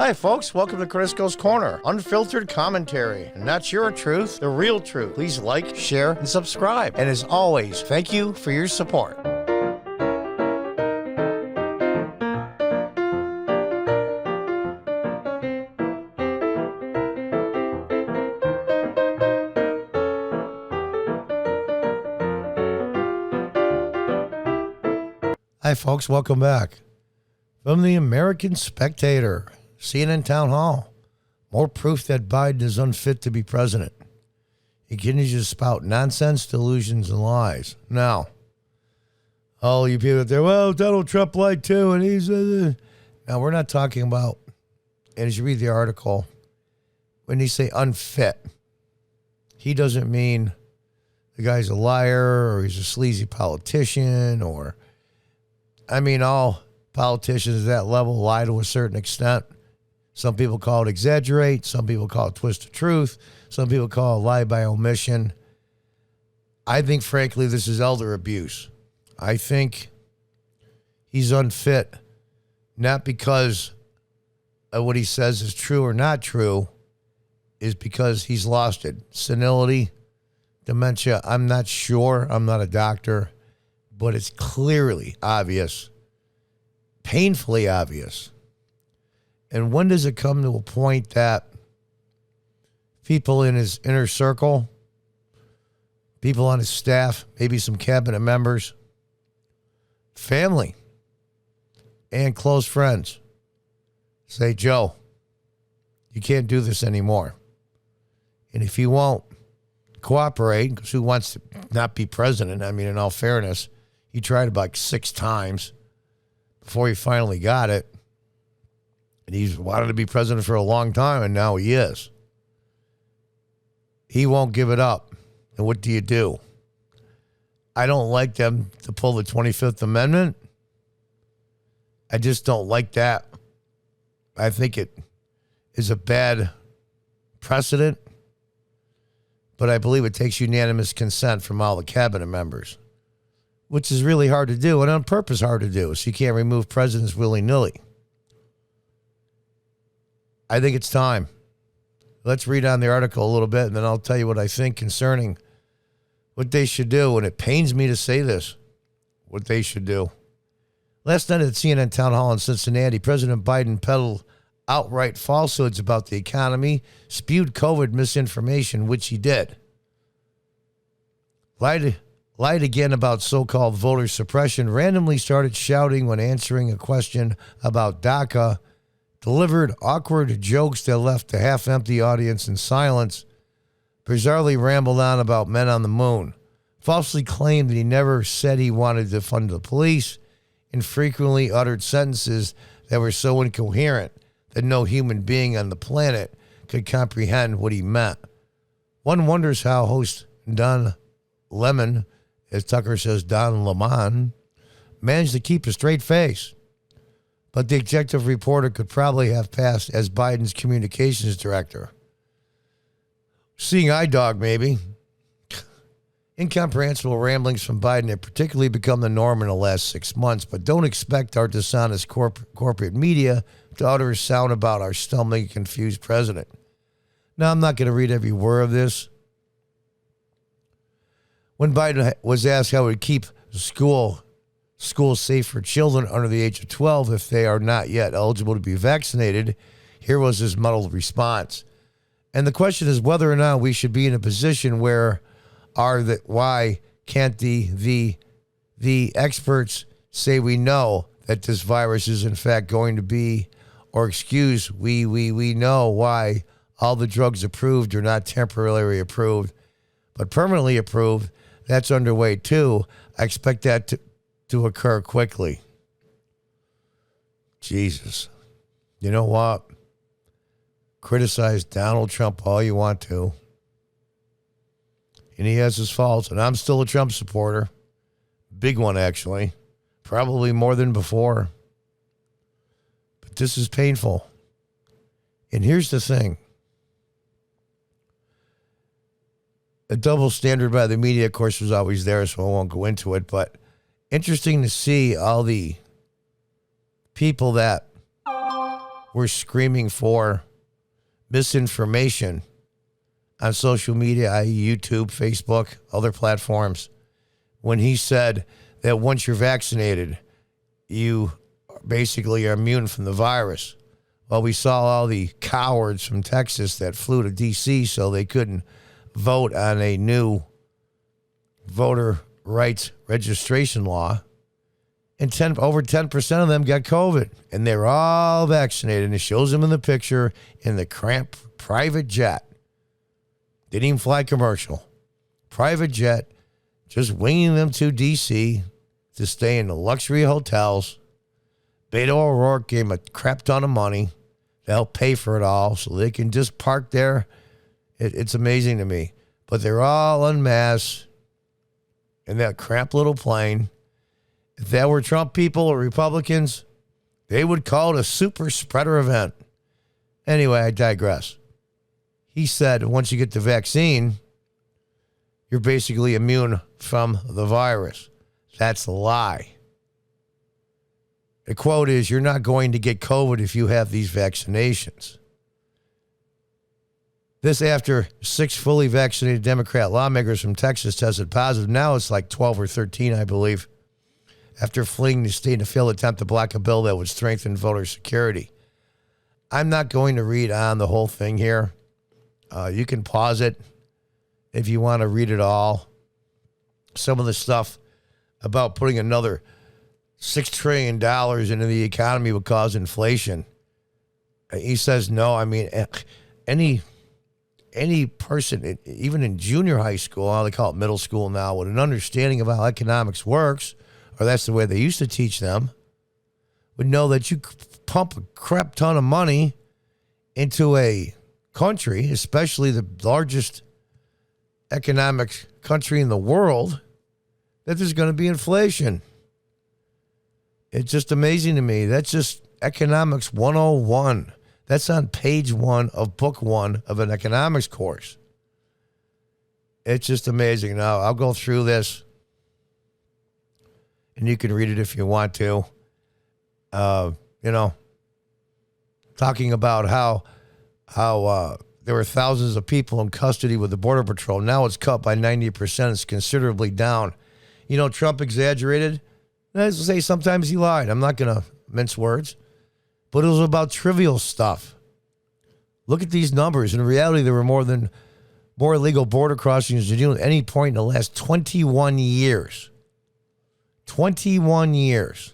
Hi, folks. Welcome to Crisco's Corner. Unfiltered commentary. And not your truth, the real truth. Please like, share, and subscribe. And as always, thank you for your support. Hi, folks. Welcome back. From the American Spectator, CNN Town Hall. More proof that Biden is unfit to be president. He continues to spout nonsense, delusions, and lies. Now, all you people out there, well, Donald Trump lied too, and he's... Now, we're not talking about, and as you read the article, when you say unfit, he doesn't mean the guy's a liar or he's a sleazy politician or... I mean, all politicians at that level lie to a certain extent. Some people call it exaggerate. Some people call it twist of truth. Some people call it lie by omission. I think, frankly, this is elder abuse. I think he's unfit, not because of what he says is true or not true, is because he's lost it. Senility, dementia, I'm not sure. I'm not a doctor. But it's clearly obvious, painfully obvious. And when does it come to a point that people in his inner circle, people on his staff, maybe some cabinet members, family, and close friends say, Joe, you can't do this anymore. And if you won't cooperate, because who wants to not be president? I mean, in all fairness, he tried about 6 times before he finally got it. And he's wanted to be president for a long time, and now he is. He won't give it up. And what do? I don't like them to pull the 25th Amendment. I just don't like that. I think it is a bad precedent. But I believe it takes unanimous consent from all the cabinet members, which is really hard to do, and on purpose hard to do, so you can't remove presidents willy-nilly. I think it's time. Let's read on the article a little bit, and then I'll tell you what I think concerning what they should do, and it pains me to say this, what they should do. Last night at CNN Town Hall in Cincinnati, President Biden peddled outright falsehoods about the economy, spewed COVID misinformation, which he did. Lied again about so-called voter suppression, randomly started shouting when answering a question about DACA, delivered awkward jokes that left the half-empty audience in silence, bizarrely rambled on about men on the moon, falsely claimed that he never said he wanted to fund the police, and frequently uttered sentences that were so incoherent that no human being on the planet could comprehend what he meant. One wonders how host Don Lemon, as Tucker says, Don Lemon, managed to keep a straight face. But the executive reporter could probably have passed as Biden's communications director. Seeing eye dog, maybe. Incomprehensible ramblings from Biden have particularly become the norm in the last 6 months, but don't expect our dishonest corporate media to utter a sound about our stumbling, confused president. Now, I'm not going to read every word of this. When Biden was asked how he would keep schools safe for children under the age of 12 if they are not yet eligible to be vaccinated, here was his muddled response. And the question is whether or not we should be in a position where why can't the experts say we know that this virus is in fact going to be, or excuse, we know why all the drugs approved are not temporarily approved, but permanently approved. That's underway too. I expect that to occur quickly. Jesus. You know what? Criticize Donald Trump all you want to. And he has his faults. And I'm still a Trump supporter. Big one, actually. Probably more than before. But this is painful. And here's the thing. A double standard by the media, of course, was always there, so I won't go into it. But interesting to see all the people that were screaming for misinformation on social media, i.e. YouTube, Facebook, other platforms, when he said that once you're vaccinated, you basically are immune from the virus. Well, we saw all the cowards from Texas that flew to D.C. so they couldn't vote on a new voter rights registration law. And over 10% of them got COVID. And they're all vaccinated. And it shows them in the picture in the cramped private jet. Didn't even fly commercial. Private jet, just winging them to D.C. to stay in the luxury hotels. Beto O'Rourke gave them a crap ton of money to help pay for it all so they can just park there. It's amazing to me. But they're all en masse in that cramped little plane. If that were Trump people or Republicans, they would call it a super spreader event. Anyway, I digress. He said once you get the vaccine, you're basically immune from the virus. That's a lie. The quote is, you're not going to get COVID if you have these vaccinations. This after 6 fully vaccinated Democrat lawmakers from Texas tested positive. Now it's like 12 or 13, I believe, after fleeing the state in a failed attempt to block a bill that would strengthen voter security. I'm not going to read on the whole thing here. You can pause it if you want to read it all. Some of the stuff about putting another $6 trillion into the economy would cause inflation. He says no. I mean, any person, even in junior high school, they call it middle school now, with an understanding of how economics works, or that's the way they used to teach them, would know that you pump a crap ton of money into a country, especially the largest economic country in the world, that there's going to be inflation. It's just amazing to me. That's just economics 101. That's on page 1 of book 1 of an economics course. It's just amazing. Now, I'll go through this, and you can read it if you want to. Talking about how there were thousands of people in custody with the Border Patrol. Now it's cut by 90%. It's considerably down. Trump exaggerated. Let's say sometimes he lied. I'm not going to mince words. But it was about trivial stuff. Look at these numbers. In reality, there were more illegal border crossings than at any point in the last 21 years. 21 years.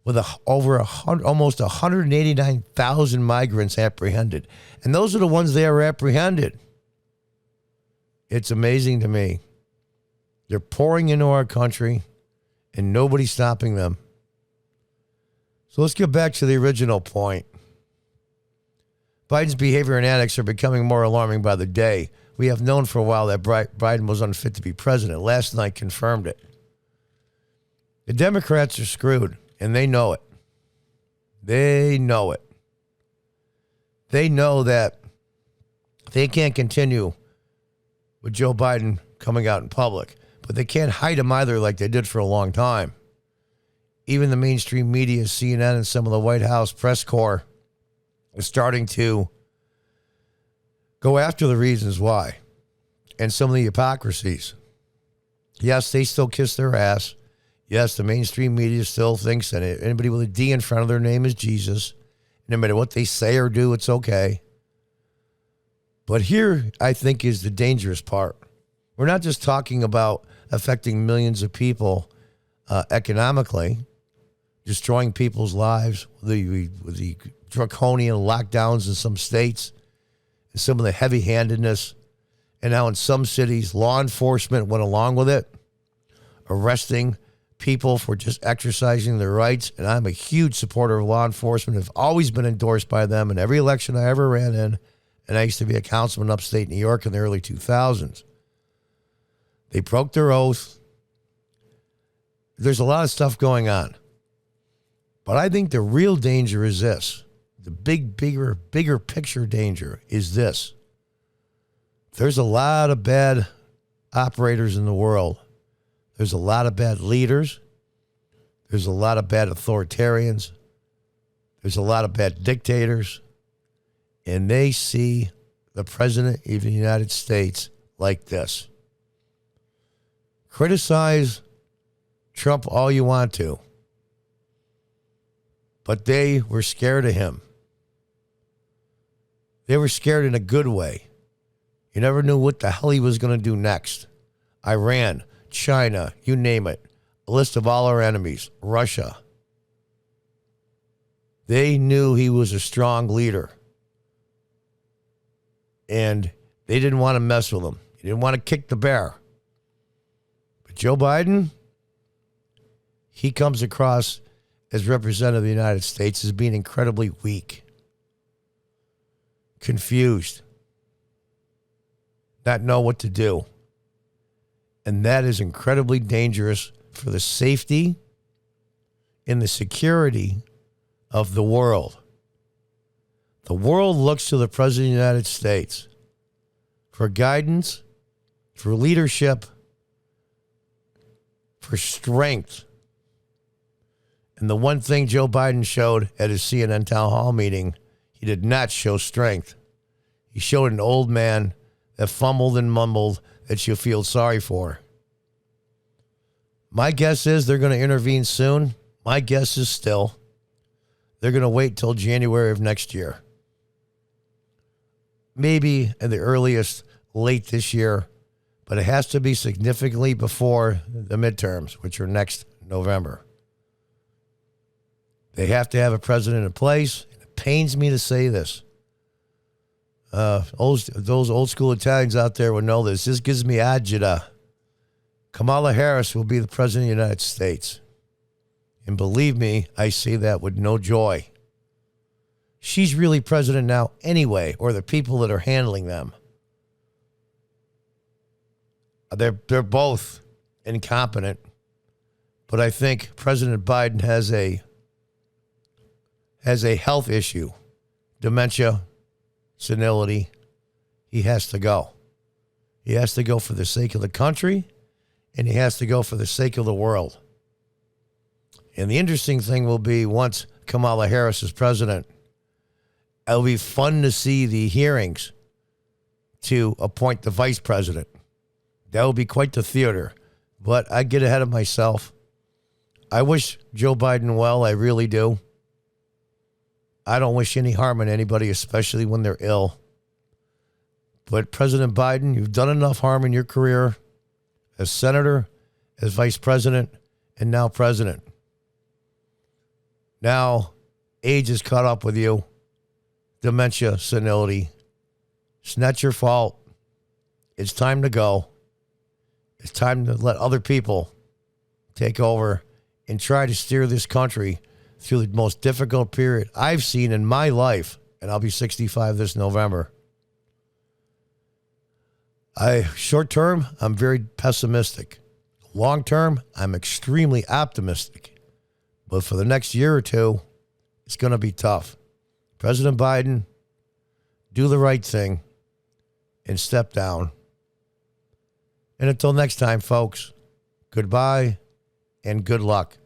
With almost 189,000 migrants apprehended. And those are the ones they are apprehended. It's amazing to me. They're pouring into our country, and nobody's stopping them. So let's get back to the original point. Biden's behavior and antics are becoming more alarming by the day. We have known for a while that Biden was unfit to be president. Last night confirmed it. The Democrats are screwed, and they know it. They know it. They know that they can't continue with Joe Biden coming out in public, but they can't hide him either like they did for a long time. Even the mainstream media, CNN, and some of the White House press corps are starting to go after the reasons why and some of the hypocrisies. Yes, they still kiss their ass. Yes, the mainstream media still thinks that anybody with a D in front of their name is Jesus. No matter what they say or do, it's okay. But here, I think, is the dangerous part. We're not just talking about affecting millions of people economically, destroying people's lives with the draconian lockdowns in some states, and some of the heavy-handedness, and how in some cities law enforcement went along with it, arresting people for just exercising their rights. And I'm a huge supporter of law enforcement. I've always been endorsed by them in every election I ever ran in, and I used to be a councilman upstate New York in the early 2000s. They broke their oath. There's a lot of stuff going on. But I think the real danger is this. The bigger picture danger is this. There's a lot of bad operators in the world. There's a lot of bad leaders. There's a lot of bad authoritarians. There's a lot of bad dictators, and they see the President of the United States like this. Criticize Trump all you want to, but they were scared of him. They were scared in a good way. You never knew what the hell he was going to do next. Iran, China, you name it. A list of all our enemies. Russia. They knew he was a strong leader. And they didn't want to mess with him. They didn't want to kick the bear. But Joe Biden, he comes across as representative of the United States as being incredibly weak, confused, not know what to do. And that is incredibly dangerous for the safety and the security of the world. The world looks to the President of the United States for guidance, for leadership, for strength. And the one thing Joe Biden showed at his CNN town hall meeting, he did not show strength. He showed an old man that fumbled and mumbled that you feel sorry for. My guess is they're going to intervene soon. My guess is still they're going to wait till January of next year. Maybe at the earliest late this year, but it has to be significantly before the midterms, which are next November. They have to have a president in place. It pains me to say this. Those old school Italians out there will know this. This gives me agita. Kamala Harris will be the president of the United States. And believe me, I say that with no joy. She's really president now anyway, or the people that are handling them. They're both incompetent. But I think President Biden has a health issue, dementia, senility. He has to go. He has to go for the sake of the country, and he has to go for the sake of the world. And the interesting thing will be once Kamala Harris is president, it'll be fun to see the hearings to appoint the vice president. That will be quite the theater. But I get ahead of myself. I wish Joe Biden well. I really do. I don't wish any harm on anybody, especially when they're ill. But President Biden, you've done enough harm in your career as senator, as vice president, and now president. Now, age has caught up with you. Dementia, senility. It's not your fault. It's time to go. It's time to let other people take over and try to steer this country through the most difficult period I've seen in my life, and I'll be 65 this November. Short term, I'm very pessimistic. Long term, I'm extremely optimistic. But for the next year or two, it's going to be tough. President Biden, do the right thing and step down. And until next time, folks, goodbye and good luck.